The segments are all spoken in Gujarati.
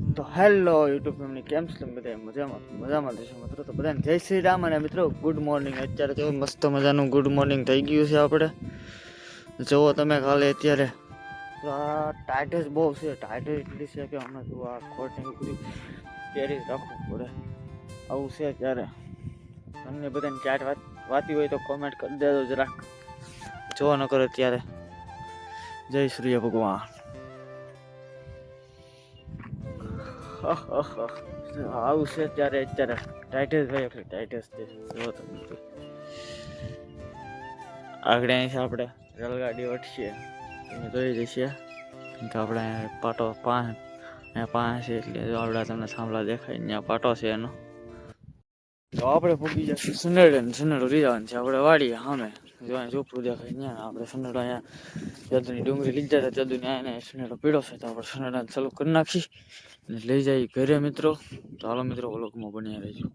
તો હેલો યુટ્યુબ ફેમિલી, કેમ છો બધા? મજામાં જશો મિત્રો. તો બધાને જય શ્રી રામ અને મિત્રો ગુડ મોર્નિંગ. અત્યારે તો મસ્ત મજાનું ગુડ મોર્નિંગ થઈ ગયું છે. આપણે જુઓ તમે ખાલી અત્યારે ટાઈટ જ બહુ છે. ટાઈટ એટલી છે કે હમણાં જો આ કોટની ઉપરી પહેરી રાખવું પડે, આવું છે. ત્યારે તમને બધાને ટાઈટ વાતી હોય તો કોમેન્ટ કરી દેજો જરાક, જોવા ન કરો ત્યારે. જય શ્રી ભગવાન. આવું છે ત્યારે અત્યારે ટાઈટસ ભાઈ ટાઈટસ છે. આગળ અહીં છે આપણે રેલગાડી વટશે, તમે જોઈ જશે કે આપણે પાટો પાંચ છે, એટલે આવડા તમને થાંભલા દેખાય ત્યાં પાટો છે એનો. તો આપણે પૂગી જશે સુનેડો લઈ જવાનું છે આપણે વાડીએ સામે. જો ચોપડું દેખાય ત્યાં આપણે સુનેડો અહીંયા જદુની ડુંગળી લીધા હતા, જદુની અહીંયા સુનેડો પીડો છે, તો આપણે સુનેડાને ચાલુ કરી નાખી અને લઈ જાય ઘરે મિત્રો. તો હાલો મિત્રો વ્લોગમાં બની રહેજો.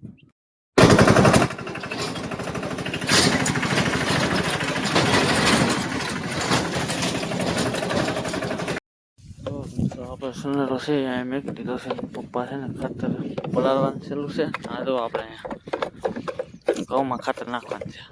તો આપણે સુનેડો છે અહીંયા મેં દીધો છે. પપ્પા છે ને ખાતર પલાળવાનું ચાલુ છે. આ જો આપણે ઘઉંમાં ખાતર નાખવાનું છે.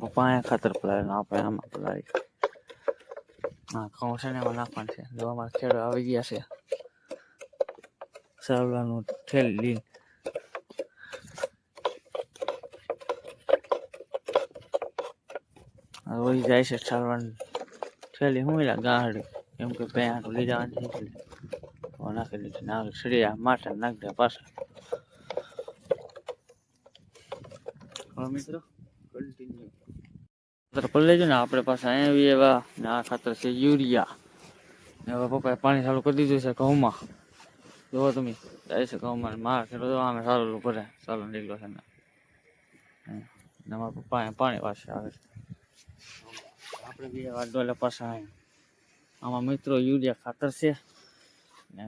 પપ્પા અહીંયા ખાતર પલાળે, આપણે આમાં પલાળી. હા, ઘઉં છે ને એમાં નાખવાનું છે. જો અમારા ખેડૂત આવી ગયા છે સાવલાનું થેલી લઈને. વહી જાય છે ચાલવાની થેલી. હું ગાહડી એમ કે પેન્ટ લઈ જવાની એટલે નાખી દીધી. નાખ સળિયા માટે નાખી દે પાછા. હવે મિત્રો કન્ટિન્યુ ખાતર પલળી જાય ને આપણે પાછા અહીંયા એવા ને. આ ખાતર છે યુરિયા. હવે પપ્પાએ પાણી ચાલુ કરી દીધું છે ઘઉંમાં. જોવો તમે જાય છે ઘઉંમાં. મારા ખેડૂતો આમે સારું ભરે ચાલુ નીકળો છે ને મારા પપ્પા પાણી પાસે આવે છે. આપણે બી ડોલે પાછા આમાં મિત્રો યુરિયા ખાતર છે ને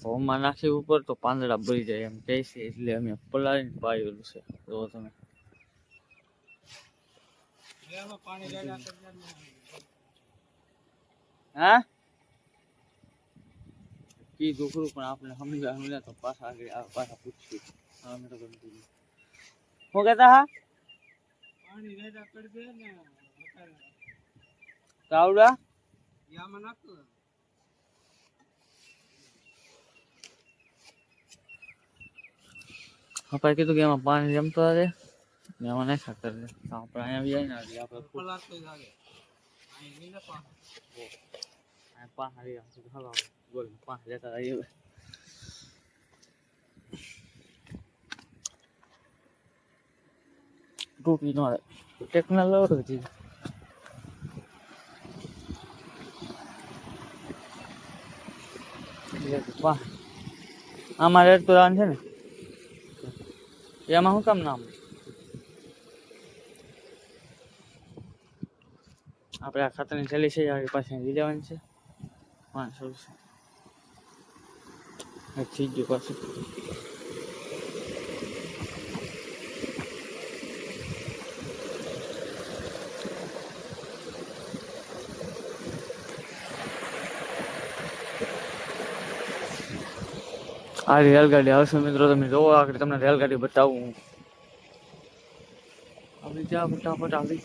ઘઉંમાં નાખી ઉપર તો પાંદડા ભરી જાય એમ કહે છે, એટલે અમે પલાળીને પાયેલું છે. જોવો તમે. હા કી દુખરું પણ આપણે સમજાય તો પાછા આગળ પાછા પૂછશું. અમે તો શું કહેતા હા તાવડા પપ્પાએ કીધું કે એમાં પાણી જમતો રહે ને એમાં નહીં ખાતર રહે. આપણે અહીંયા આવી જાય ને આપણે લેતા રહીએ. ટોપી નો ટેકનોલોજી આમાં રેડ તો રાન છે ને એમાં શું કામ નામ આપણે આ ખાતરની થેલી છે આપણી પાસે લઈ જવાની છે. 500 થઈ ગયું પાછું. આ રેલગાડી આવશે મિત્રો. તમે જોવો આગળ તમને રેલગાડી બતાવું. આવી જા ફટાફટ, આવી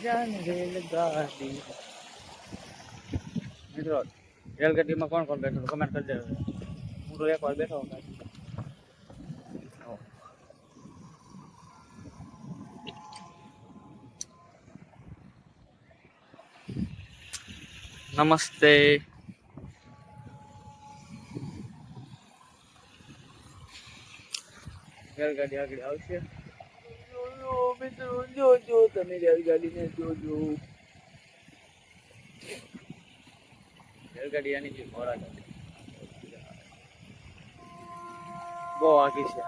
જા ને રેલગાડી. મિત્રો રેલગાડીમાં કોણ કોણ બેઠો કમેન્ટ કરી દેજો. હું તો એક વાર બેઠો. નમસ્તે. રેલગાડી આગળ આવશે મિત્રો. જોજો તમે રેલગાડીને જોજો. રેલગાડી આની જે મોડા બહુ આગી છે.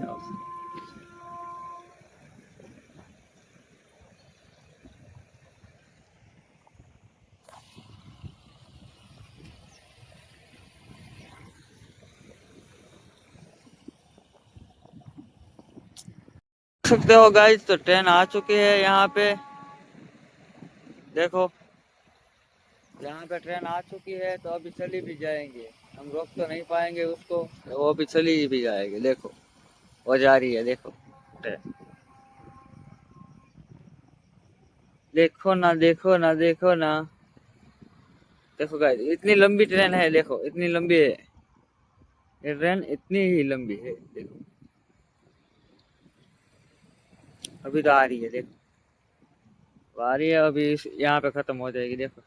આવશે सकते हो गाइस, तो ट्रेन आ चुकी है यहाँ पे। देखो यहाँ पे ट्रेन आ चुकी है, तो अभी चली भी जाएंगे। हम रोक तो नहीं पाएंगे उसको, तो वो भी चली भी जाएगी। देखो वो जा रही है, देखो ट्रेन। देखो ना, देखो ना, देखो ना, देखो गाइस, इतनी लंबी ट्रेन है। देखो इतनी लंबी है ये ट्रेन, इतनी ही लंबी है। देखो अभी तो आ रही है, देखो आ रही है। अभी यहाँ पे खत्म हो जाएगी। देखो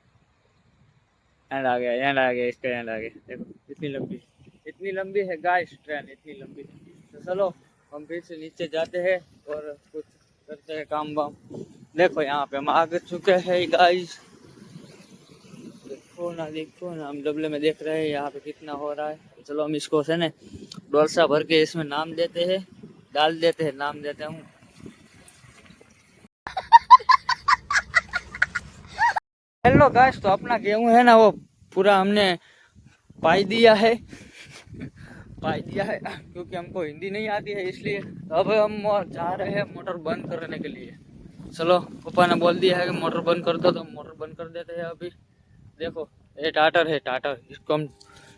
एंड आ गया, एंड आ गया, इसका एंड आ गया। देखो इतनी लंबी है गाइस ट्रेन, इतनी लंबी। तो चलो हम फिर से नीचे जाते हैं और कुछ करते हैं काम वाम। देखो यहाँ पे हम आ चुके हैं गाइस। देखो ना, हम डबले में देख रहे हैं यहाँ पे कितना हो रहा है। चलो हम इसको से ना डोलसा भर के इसमें नाम देते हैं, डाल देते हैं, नाम देते हूँ। हेलो गाइस, तो अपना गेहूं है ना वो पूरा हमने पाई दिया है क्योंकि हमको हिंदी नहीं आती है, इसलिए। तो अब हम जा रहे हैं मोटर बंद करने के लिए। चलो पापा ने बोल दिया है कि मोटर बंद कर दो, तो हम मोटर बंद कर देते हैं अभी। देखो ये टाटर है, टाटर। इसको हम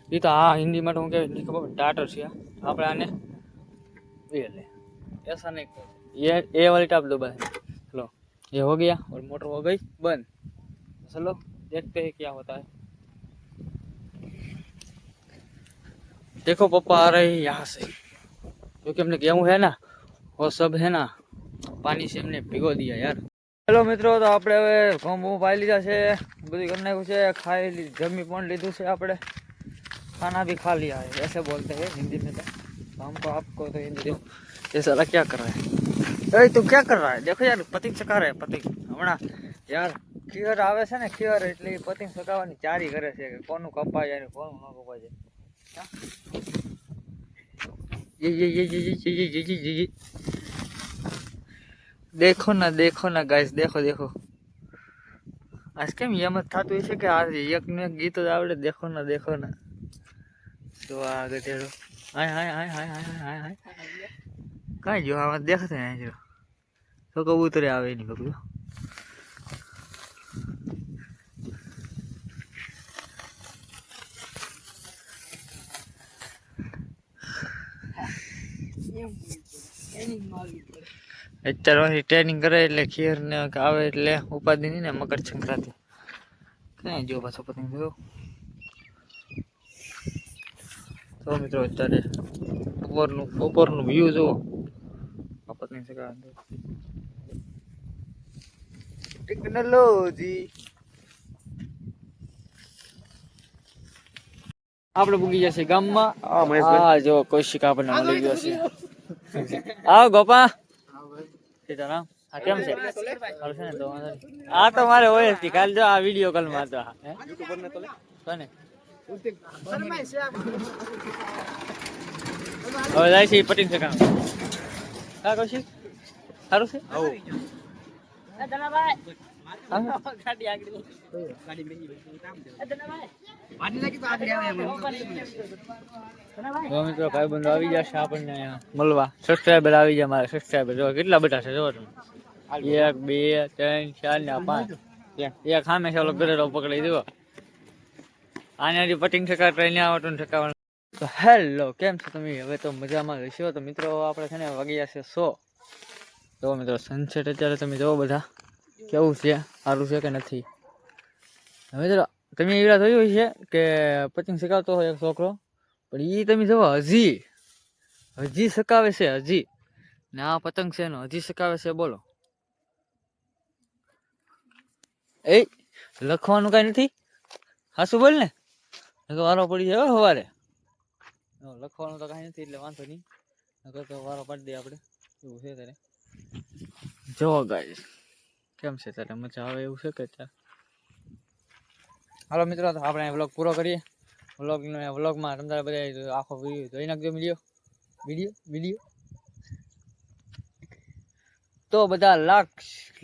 ये तो हाँ हिंदी में तो नहीं खबर, टाटर से आप आने ये ले, ऐसा नहीं कर। ये वाली टाप दबाए। चलो ये हो गया और मोटर हो गई बंद। चलो देखते हैं क्या होता है। देखो पापा आ रहे हैं यहाँ से, क्योंकि हमने गेहूं है ना वो सब है ना पानी से हमने भिगो दिया यार। हेलो मित्रों, तो આપણે હવે ઘઉં બહુ પાઈ લીધા છે, બધું કરી नाख्યું છે, ખાઈ જમી પણ લીધું છે આપણે, खाना भी खा लिया है, ऐसे बोलते हैं हिंदी में। तो हमको आपको तो हिंदी दो। ये साला क्या कर रहा है? तू क्या कर रहा है? देखो यार पतिंग चका रहा है, पतिंग हमारा यार। खीयर आवे છે ને ખીયર, એટલે પતિંગ ચકાવવાની ચારી કરે છે કે કોનું કપાય જાય ને કોનું ન કપાય જાય। ये देखो ना गाइस, देखो आज केम एम ज थતું છે કે આ એક ને એક ગીત જ આવડે। देखो ना तो आगे तेरो हाय हाय हाय हाय हाय हाय हाय कहीं जो आवाज देखते हैं जो तो कबूतर आवे नहीं पकड़ो। અત્યારે ટ્રેનિંગ કરે એટલે ખીર ને આવે એટલે ઉપાધિ નહીં ને મકર સંક્રાંતિ કઈ જો પાછો પતંગ જો। તો મિત્રો અત્યારે બપોરનું વ્યૂ જો આ પતંગ ચગાવવાનું ટેકનોલોજી। આપણે પૂગી જશે ગામમાં। આ જો કૌશિક આપણને મળી ગયો છે। આવો ગોપા, સીતારામ। આ કેમ છે? હાલ છે ને તો આ તો મારે હોય જ કાલ જો આ વિડિયો કોલ માં તો યુટ્યુબર ને તો લે કોને હવે જાય છે પટિંગ છે કામ। હા કૌશિક સારું છે? આવો એ ધનાભાઈ ગાડી આગળ ગાડી મેની કામ દે એ ધનાભાઈ પાણી લાગી તો આગળ આવે ધનાભાઈ। મિત્રો ભાઈ બંધો આવી જશે આપણને મળવા। સબસ્ક્રાઇબર આવી જાય મારા સબસ્ક્રાઇબર જો કેટલા બધા છે જો તમે 1 2 3 4 ને 5 એક સામે છે ઓલો ગરેડો પકડી દેવો આને હજી પટિંગ ઠેકા ટ્રેન આવતું ઠેકાવાનું। તો હેલો કેમ છો તમે? હવે તો મજામાં હશો। તો મિત્રો આપણે છે ને વાગ્યા છે 100। તો મિત્રો સનસેટ અત્યારે તમે જોવો બધા કેવું છે, સારું છે કે નથી? હવે મિત્રો તમે એવા જોયું છે કે પતંગ ચગાવતો હોય એક છોકરો, પણ એ તમે જોવો હજી ચગાવે છે હજી ને આ પતંગ છે એનો હજી ચગાવે છે। બોલો એ લખવાનું કઈ નથી? હાસું બોલ ને, વારો પડી જાય સવારે। લખવાનું તો કઈ નથી એટલે વાંધો નહીં, તો વારો પાડી દઈએ આપણે એવું છે ત્યારે। જો ગાઈસ કેમ છે ત્યારે મજા આવે એવું છે કે ત્યારે? હાલો મિત્રો, તો આપણે વ્લોગ પૂરો કરીએ। વ્લોગમાં તમારે બધા આખો વિડીયો જોઈ નાખજો। વિડીયો તો બધા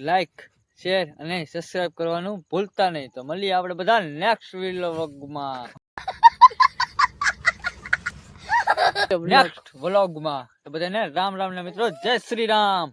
લાઈક શેર અને સબસ્ક્રાઇબ કરવાનું ભૂલતા નહીં। તો મળીએ આપણે બધા નેક્સ્ટ વ્લોગમાં। તો બધાને રામ રામ ને મિત્રો, જય શ્રી રામ।